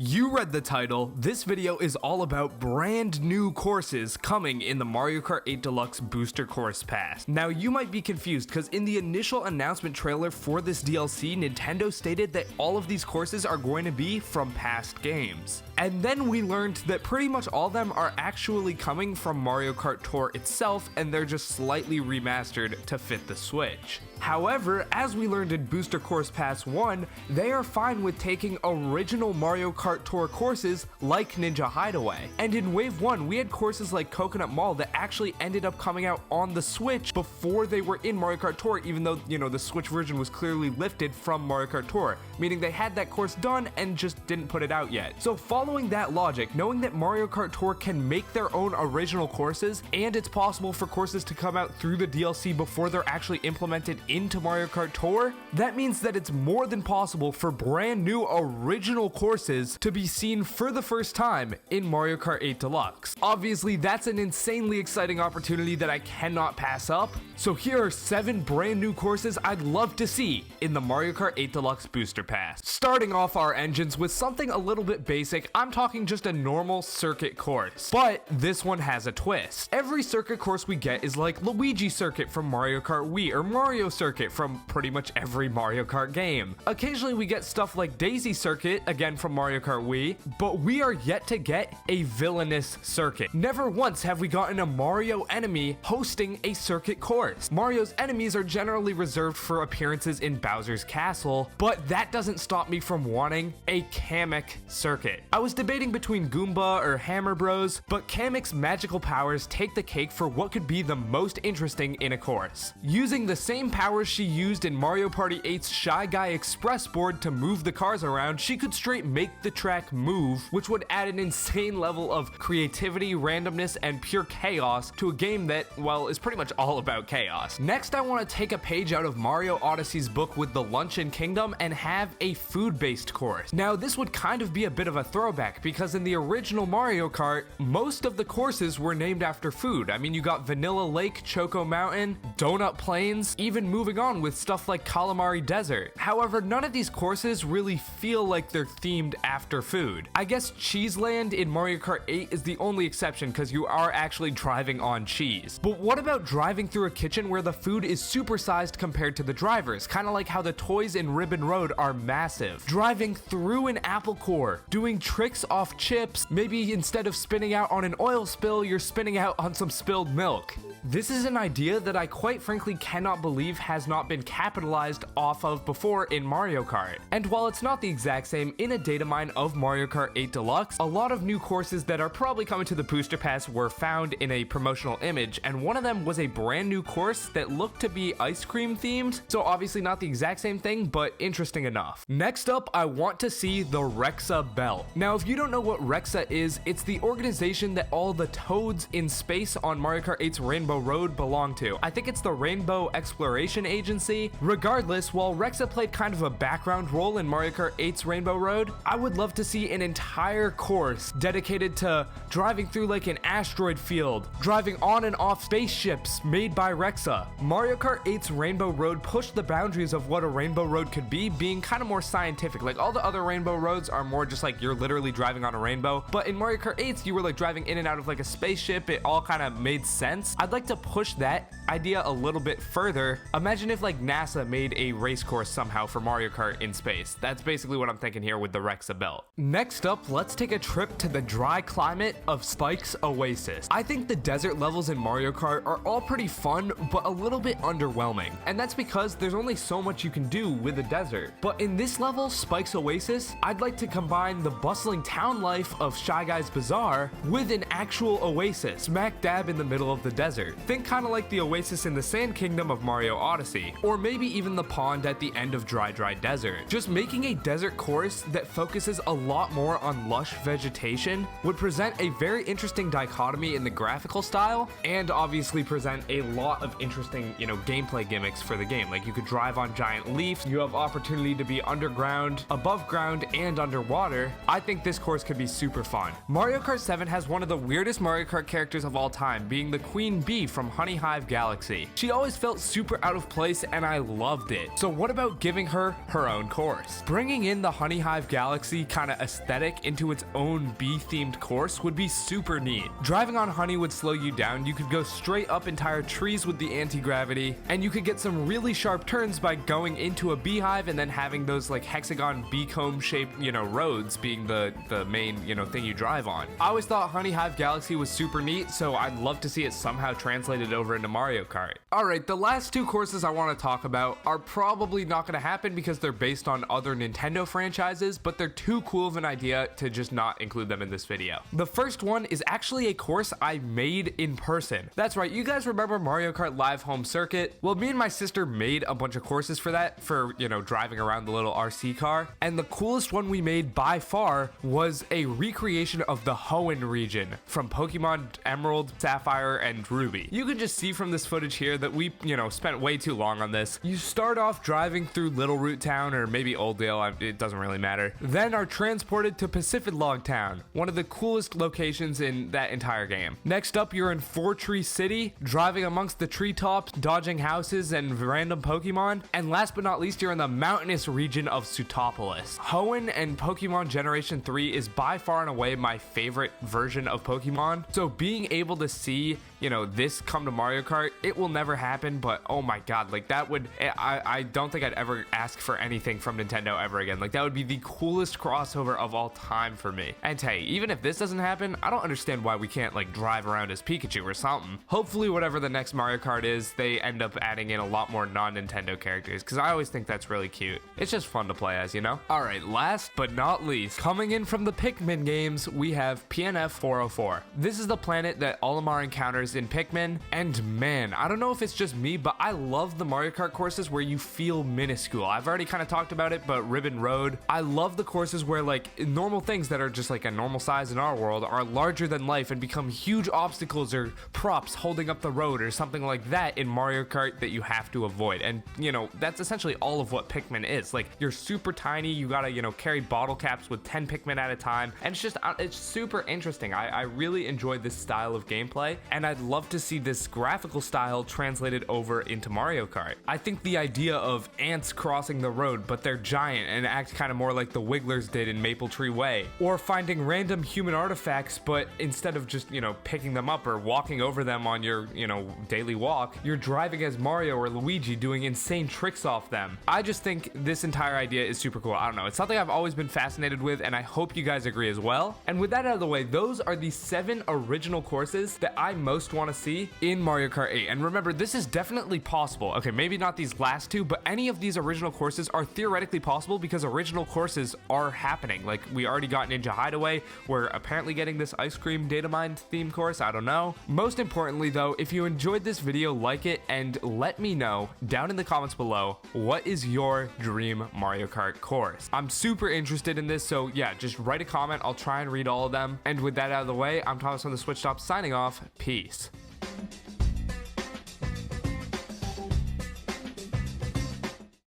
You read the title. This video is all about brand new courses coming in the Mario Kart 8 Deluxe Booster Course Pass. Now you might be confused because in the initial announcement trailer for this DLC, Nintendo stated that all of these courses are going to be from past games. And then we learned that pretty much all of them are actually coming from Mario Kart Tour itself, and they're just slightly remastered to fit the Switch. However, as we learned in Booster Course Pass 1, they are fine with taking original Mario Kart Tour courses like Ninja Hideaway. And in Wave 1, we had courses like Coconut Mall that actually ended up coming out on the Switch before they were in Mario Kart Tour, even though, the Switch version was clearly lifted from Mario Kart Tour, meaning they had that course done and just didn't put it out yet. So following that logic, knowing that Mario Kart Tour can make their own original courses, and it's possible for courses to come out through the DLC before they're actually implemented into Mario Kart Tour, that means that it's more than possible for brand new original courses to be seen for the first time in Mario Kart 8 Deluxe. Obviously, that's an insanely exciting opportunity that I cannot pass up. So here are 7 brand new courses I'd love to see in the Mario Kart 8 Deluxe Booster Pass. Starting off our engines with something a little bit basic, I'm talking just a normal circuit course. But this one has a twist. Every circuit course we get is like Luigi Circuit from Mario Kart Wii or Mario Circuit from pretty much every Mario Kart game. Occasionally we get stuff like Daisy Circuit, again from Mario Kart Wii, but we are yet to get a villainous circuit. Never once have we gotten a Mario enemy hosting a circuit course. Mario's enemies are generally reserved for appearances in Bowser's Castle, but that doesn't stop me from wanting a KAMEK circuit. I was debating between Goomba or Hammer Bros, but KAMEK's magical powers take the cake for what could be the most interesting in a course. Using the same powers she used in Mario Party 8's Shy Guy Express board to move the cars around, she could straight make the track move, which would add an insane level of creativity, randomness, and pure chaos to a game that, well, is pretty much all about chaos. Next, I want to take a page out of Mario Odyssey's book with the Luncheon Kingdom and have a food-based course. Now, this would kind of be a bit of a throwback because in the original Mario Kart, most of the courses were named after food. I mean, you got Vanilla Lake, Choco Mountain, Donut Plains, even moving on with stuff like Calamari Desert. However, none of these courses really feel like they're themed after food. I guess Cheese Land in Mario Kart 8 is the only exception because you are actually driving on cheese. But what about driving through a kitchen where the food is supersized compared to the drivers? Kind of like how the toys in Ribbon Road are massive. Driving through an apple core, doing tricks off chips, maybe instead of spinning out on an oil spill, you're spinning out on some spilled milk. This is an idea that I quite frankly cannot believe has not been capitalized off of before in Mario Kart. And while it's not the exact same, in a data mine of Mario Kart 8 Deluxe, a lot of new courses that are probably coming to the Booster Pass were found in a promotional image, and one of them was a brand new course that looked to be ice cream themed, so obviously not the exact same thing, but interesting enough. Next up, I want to see the REXA belt. Now, if you don't know what REXA is, it's the organization that all the toads in space on Mario Kart 8's Rainbow Road belong to. I think it's the Rainbow Exploration Agency. Regardless, while REXA played kind of a background role in Mario Kart 8's Rainbow Road, I would love to see an entire course dedicated to driving through like an asteroid field, driving on and off spaceships made by REXA. Mario Kart 8's Rainbow Road pushed the boundaries of what a Rainbow Road could be, being kind of more scientific. Like all the other Rainbow Roads are more just like you're literally driving on a rainbow, but in Mario Kart 8's you were like driving in and out of like a spaceship. It all kind of made sense. I'd like to push that idea a little bit further. Imagine if like NASA made a race course somehow for Mario Kart in space. That's basically what I'm thinking here with the REXA belt. Next up, let's take a trip to the dry climate of Spike's Oasis. I think the desert levels in Mario Kart are all pretty fun, but a little bit underwhelming. And that's because there's only so much you can do with a desert. But in this level, Spike's Oasis, I'd like to combine the bustling town life of Shy Guy's Bazaar with an actual oasis smack dab in the middle of the desert. Think kind of like the oasis in the Sand Kingdom of Mario Odyssey, or maybe even the pond at the end of Dry Desert. Just making a desert course that focuses a lot more on lush vegetation would present a very interesting dichotomy in the graphical style, and obviously present a lot of interesting, gameplay gimmicks for the game. Like you could drive on giant leaves, you have opportunity to be underground, above ground, and underwater. I think this course could be super fun. Mario Kart 7 has one of the weirdest Mario Kart characters of all time, being the Queen Bee from HONEYHIVE Galaxy. She always felt super out of place and I loved it. So what about giving her her own course? Bringing in the HONEYHIVE Galaxy kind of aesthetic into its own bee-themed course would be super neat. Driving on honey would slow you down, you could go straight up entire trees with the anti-gravity, and you could get some really sharp turns by going into a beehive and then having those like hexagon bee comb shaped, you know, roads being the main, you know, thing you drive on. I always thought HONEYHIVE Galaxy was super neat, so I'd love to see it somehow translated over into Mario Kart. Alright, the last two courses I want to talk about are probably not going to happen because they're based on other Nintendo franchises, but they're too cool of an idea to just not include them in this video. The first one is actually a course I made in person. That's right, you guys remember Mario Kart Live Home Circuit? Well, me and my sister made a bunch of courses for that, for, you know, driving around the little RC car, and the coolest one we made by far was a recreation of the HOENN region from Pokemon Emerald, Sapphire, and Ruby. You can just see from this footage here that we, you know, spent way too long on this. You start off driving through Little Root Town, or maybe Oldale, it doesn't really matter, then are transported to Pacific Log Town, one of the coolest locations in that entire game. Next up, you're in Four Tree City, driving amongst the treetops, dodging houses and random Pokemon, and last but not least, you're in the mountainous region of Sutopolis. HOENN and Pokemon Generation 3 is by far and away my favorite version of Pokemon, so being able to see, you know, this come to Mario Kart, it will never happen, but oh my god, like that would, I don't think I'd ever ask for anything from Nintendo ever again. Like that would be the coolest crossover of all time for me. And hey, even if this doesn't happen, I don't understand why we can't like drive around as Pikachu or something. Hopefully whatever the next Mario Kart is, they end up adding in a lot more non-Nintendo characters, because I always think that's really cute. It's just fun to play as, you know? Alright, last but not least, coming in from the Pikmin games, we have PNF 404. This is the planet that Olimar encounters in Pikmin, and man, I don't know if it's just me, but I love the Mario Kart courses where you feel minuscule. I've already kind of talked about it, but Ribbon Road, I love the courses where like normal things that are just like a normal size in our world are larger than life and become huge obstacles or props holding up the road or something like that in Mario Kart that you have to avoid. And you know, that's essentially all of what Pikmin is. Like you're super tiny, you gotta, you know, carry bottle caps with 10 Pikmin at a time, and it's just, it's super interesting. I really enjoyed this style of gameplay, and I'd love to see this graphical style translated over into Mario Kart. I think the idea of ants crossing the road, but they're giant and act kind of more like the Wigglers did in Maple Tree Way, or finding random human artifacts, but instead of just, you know, picking them up or walking over them on your, you know, daily walk, you're driving as Mario or Luigi doing insane tricks off them. I just think this entire idea is super cool. I don't know, it's something I've always been fascinated with, and I hope you guys agree as well. And with that out of the way, those are the 7 original courses that I most want to see in Mario Kart 8. And remember, this is definitely possible. Okay, maybe not these last two, but any of these original courses are theoretically possible because original courses are happening. Like we already got Ninja Hideaway, we're apparently getting this ice cream data mine theme course, I don't know. Most importantly though, if you enjoyed this video, like it and let me know down in the comments below, what is your dream Mario Kart course? I'm super interested in this, so yeah, just write a comment, I'll try and read all of them. And with that out of the way, I'm Thomas from the Switch Stop signing off. Peace.